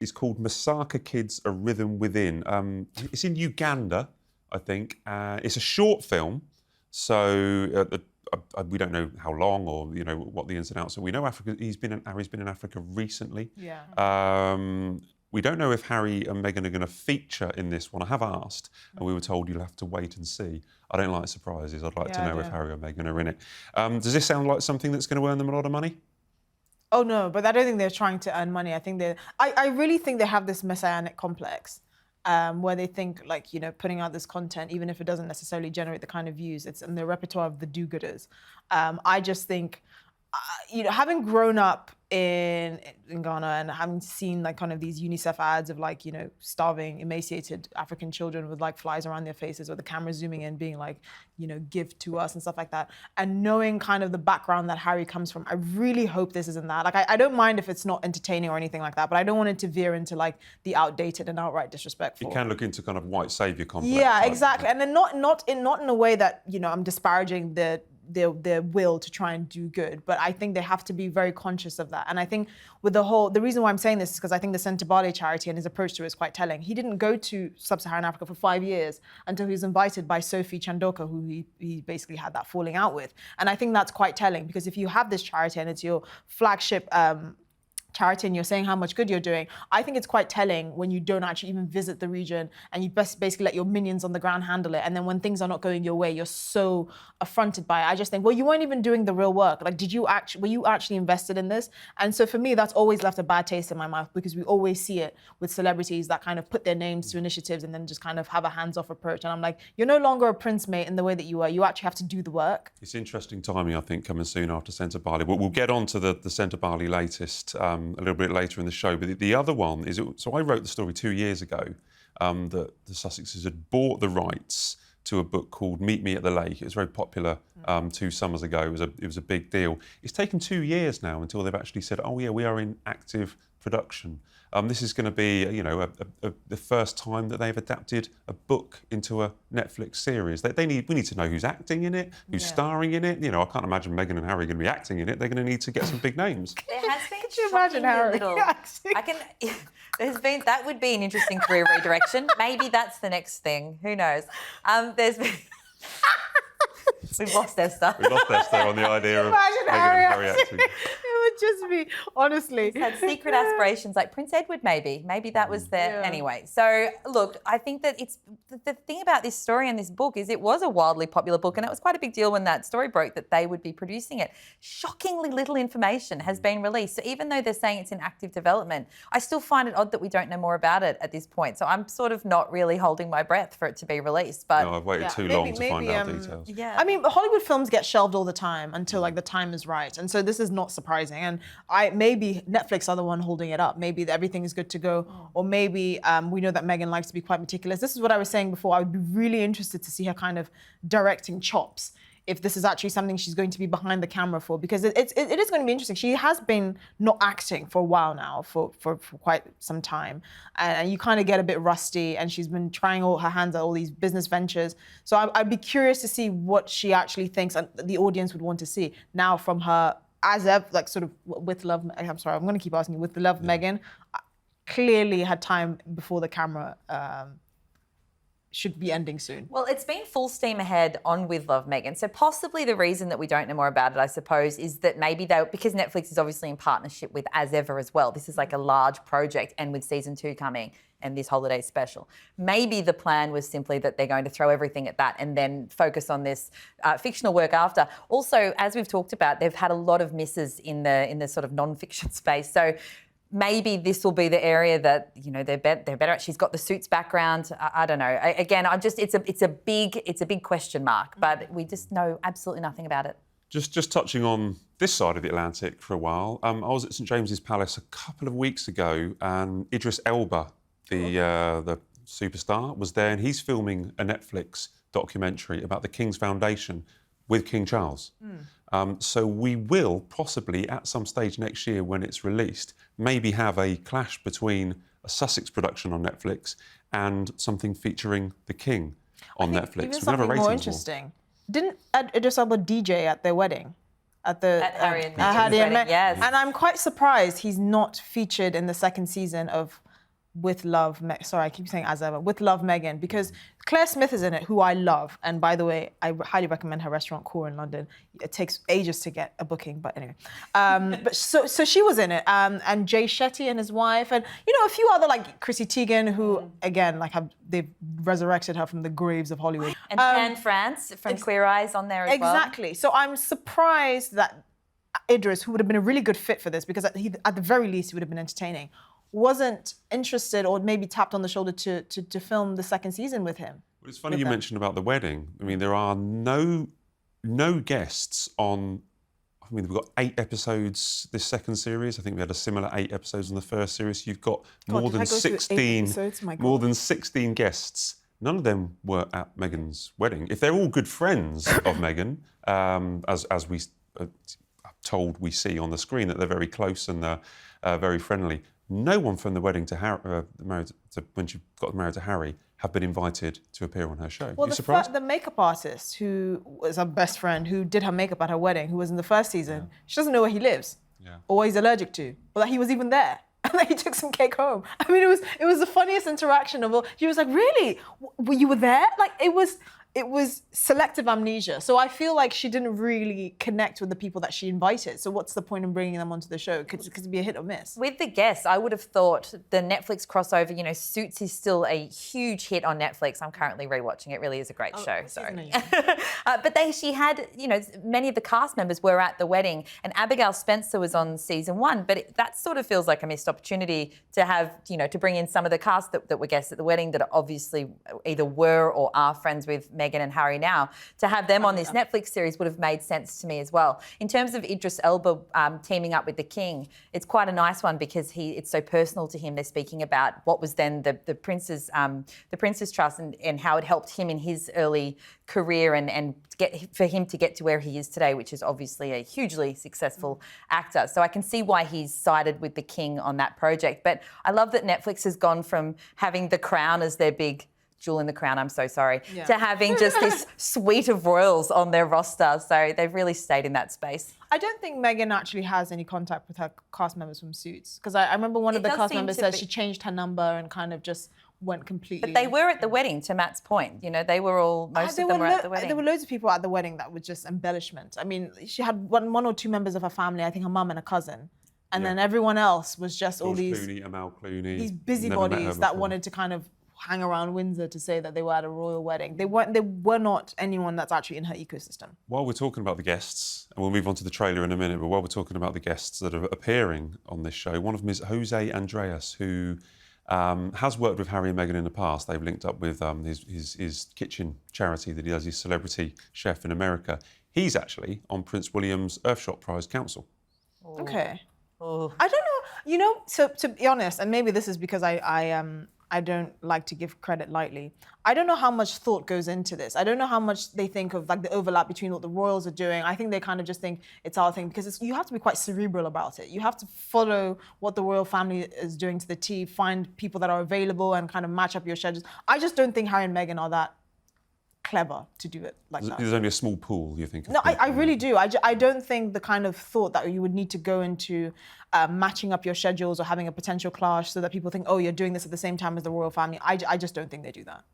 It's called Masaka Kids, A Rhythm Within. It's in Uganda, I think. It's a short film, so we don't know how long or what the ins and outs are. We know Harry's been in Africa recently. Yeah. We don't know if Harry and Meghan are going to feature in this one. I have asked, and we were told you'll have to wait and see. I don't like surprises. I'd like to know if Harry or Meghan are in it. Does this sound like something that's going to earn them a lot of money? Oh no, but I don't think they're trying to earn money. I really think they have this messianic complex, where they think putting out this content, even if it doesn't necessarily generate the kind of views, it's in the repertoire of the do-gooders. I just think, having grown up in Ghana and having seen kind of these UNICEF ads of starving, emaciated African children with flies around their faces, or the camera zooming in being give to us and stuff like that, and knowing kind of the background that Harry comes from, I really hope this isn't that. I don't mind if it's not entertaining or anything like that, but I don't want it to veer into the outdated and outright disrespectful. It can look into kind of white saviour complex. Yeah, exactly, and then not in a way that I'm disparaging their will to try and do good, but I think they have to be very conscious of that. And I think with the reason why I'm saying this is because I think the Sentebale charity and his approach to it is quite telling. He didn't go to sub-Saharan Africa for 5 years until he was invited by Sophie Chandoka, who he basically had that falling out with. And I think that's quite telling, because if you have this charity and it's your flagship charity and you're saying how much good you're doing, I think it's quite telling when you don't actually even visit the region and you basically let your minions on the ground handle it. And then when things are not going your way, you're so affronted by it. I just think, well, you weren't even doing the real work. Were you actually invested in this? And so for me, that's always left a bad taste in my mouth, because we always see it with celebrities that kind of put their names to initiatives and then just kind of have a hands-off approach. And I'm like, you're no longer a prince, mate, in the way that you were. You actually have to do the work. It's interesting timing, I think, coming soon after Sentebale. We'll get on to the Sentebale latest a little bit later in the show. But the other one is, so I wrote the story 2 years ago that the Sussexes had bought the rights to a book called Meet Me at the Lake. It was very popular 2 summers ago. It was a big deal. It's taken 2 years now until they've actually said, oh yeah, we are in active production. This is going to be, the first time that they've adapted a book into a Netflix series. We need to know who's acting in it, who's starring in it. I can't imagine Meghan and Harry are going to be acting in it. They're going to need to get some big names. There has been. Could you imagine Harry? That would be an interesting career redirection. Maybe that's the next thing. Who knows? There's been. We've lost Esther. We've lost Esther on the idea of Meghan and Harry acting. It would just be, honestly. He's had secret aspirations like Prince Edward, maybe. Maybe that was there. Anyway, so look, I think that it's the thing about this story and this book is it was a wildly popular book, and it was quite a big deal when that story broke that they would be producing it. Shockingly little information has been released. So even though they're saying it's in active development, I still find it odd that we don't know more about it at this point. So I'm sort of not really holding my breath for it to be released. But no, I've waited too long to find out details. Yeah. I mean, Hollywood films get shelved all the time until the time is right, and so this is not surprising. And maybe Netflix are the one holding it up. Maybe everything is good to go, or maybe we know that Meghan likes to be quite meticulous. This is what I was saying before. I would be really interested to see her kind of directing chops, if this is actually something she's going to be behind the camera for, because it is going to be interesting. She has been not acting for a while now, for quite some time, and you kind of get a bit rusty, and she's been trying all her hands at all these business ventures. So I'd be curious to see what she actually thinks and the audience would want to see now from her, as ever, sort of with love. I'm sorry, I'm going to keep asking you, with the love Meghan, clearly had time before the camera should be ending soon. Well, it's been full steam ahead on With Love, Meghan. So possibly the reason that we don't know more about it, I suppose, is that maybe because Netflix is obviously in partnership with As Ever as well. This is like a large project, and with season 2 coming and this holiday special, maybe the plan was simply that they're going to throw everything at that and then focus on this fictional work after. Also, as we've talked about, they've had a lot of misses in the sort of non-fiction space. So maybe this will be the area that they're better at. She's got the Suits background. I don't know. Again, it's a big question mark, but we just know absolutely nothing about it. Just touching on this side of the Atlantic for a while. I was at St James's Palace a couple of weeks ago, and Idris Elba, the superstar, was there, and he's filming a Netflix documentary about the King's Foundation with King Charles. So we will possibly, at some stage next year when it's released, maybe have a clash between a Sussex production on Netflix and something featuring the King on Netflix. We're going to have a ratings more interesting. Didn't Idris Elba DJ at their wedding? At Harry and Meghan's wedding, yes. And I'm quite surprised he's not featured in the second season of With Love, sorry, I keep saying as ever, With Love, Meghan, because Claire Smith is in it, who I love. And by the way, I highly recommend her restaurant, Core in London. It takes ages to get a booking, but anyway. But so she was in it, and Jay Shetty and his wife, and a few other, like Chrissy Teigen, who again, like they've resurrected her from the graves of Hollywood. And Tan France from Queer Eyes on there as well. Exactly. So I'm surprised that Idris, who would have been a really good fit for this, because at the very least he would have been entertaining, wasn't interested or maybe tapped on the shoulder to film the second season with him. Well, it's funny you mentioned about the wedding. I mean, there are no guests on. I mean, we've got 8 episodes this second series. I think we had a similar 8 episodes in the first series. You've got more than 16 guests. None of them were at Meghan's wedding. If they're all good friends of Meghan, as we are told we see on the screen that they're very close and they're very friendly. No one from the wedding to when she got married to Harry have been invited to appear on her show. Well, you surprised? the makeup artist who was her best friend, who did her makeup at her wedding, who was in the first season, she doesn't know where he lives or what he's allergic to, or that he was even there. And then he took some cake home. I mean, it was the funniest interaction of all. She was like, "Really? You were there?" Like it was selective amnesia. So I feel like she didn't really connect with the people that she invited. So what's the point in bringing them onto the show? Could it be a hit or miss? With the guests, I would have thought the Netflix crossover, Suits is still a huge hit on Netflix. I'm currently rewatching it. Really is a great show. Sorry. But she had, many of the cast members were at the wedding, and Abigail Spencer was on season 1. But that sort of feels like a missed opportunity to have, to bring in some of the cast that were guests at the wedding that obviously either were or are friends with Meghan and Harry now. To have them on this Netflix series would have made sense to me as well. In terms of Idris Elba teaming up with the King, it's quite a nice one because it's so personal to him. They're speaking about what was then the Prince's Trust and how it helped him in his early career and for him to get to where he is today, which is obviously a hugely successful actor. So I can see why he's sided with the King on that project. But I love that Netflix has gone from having The Crown as their big jewel in the crown, I'm so sorry, to having just this suite of royals on their roster. So they've really stayed in that space. I don't think Meghan actually has any contact with her cast members from Suits, because I remember one of the cast members said she changed her number and kind of just went completely. But they were at the wedding, to Matt's point. They were all, most of them were at the wedding. There were loads of people at the wedding that were just embellishment. I mean, she had one or two members of her family, I think her mum and a cousin. And then everyone else was just all these Clooney, Amal Clooney, these busybodies that wanted to kind of hang around Windsor to say that they were at a royal wedding. They were not anyone that's actually in her ecosystem. While we're talking about the guests, and we'll move on to the trailer in a minute, but while we're talking about the guests that are appearing on this show, one of them is Jose Andreas, who has worked with Harry and Meghan in the past. They've linked up with his kitchen charity that he does, his celebrity chef in America. He's actually on Prince William's Earthshot Prize Council. Okay. Oh. I don't know, so to be honest, and maybe this is because I don't like to give credit lightly. I don't know how much thought goes into this. I don't know how much they think of like the overlap between what the royals are doing. I think they kind of just think it's our thing because you have to be quite cerebral about it. You have to follow what the royal family is doing to the T, find people that are available and kind of match up your schedules. I just don't think Harry and Meghan are that clever to do it like that. There's only a small pool, you think? No, I really do. I don't think the kind of thought that you would need to go into matching up your schedules or having a potential clash so that people think, oh, you're doing this at the same time as the royal family. I just don't think they do that.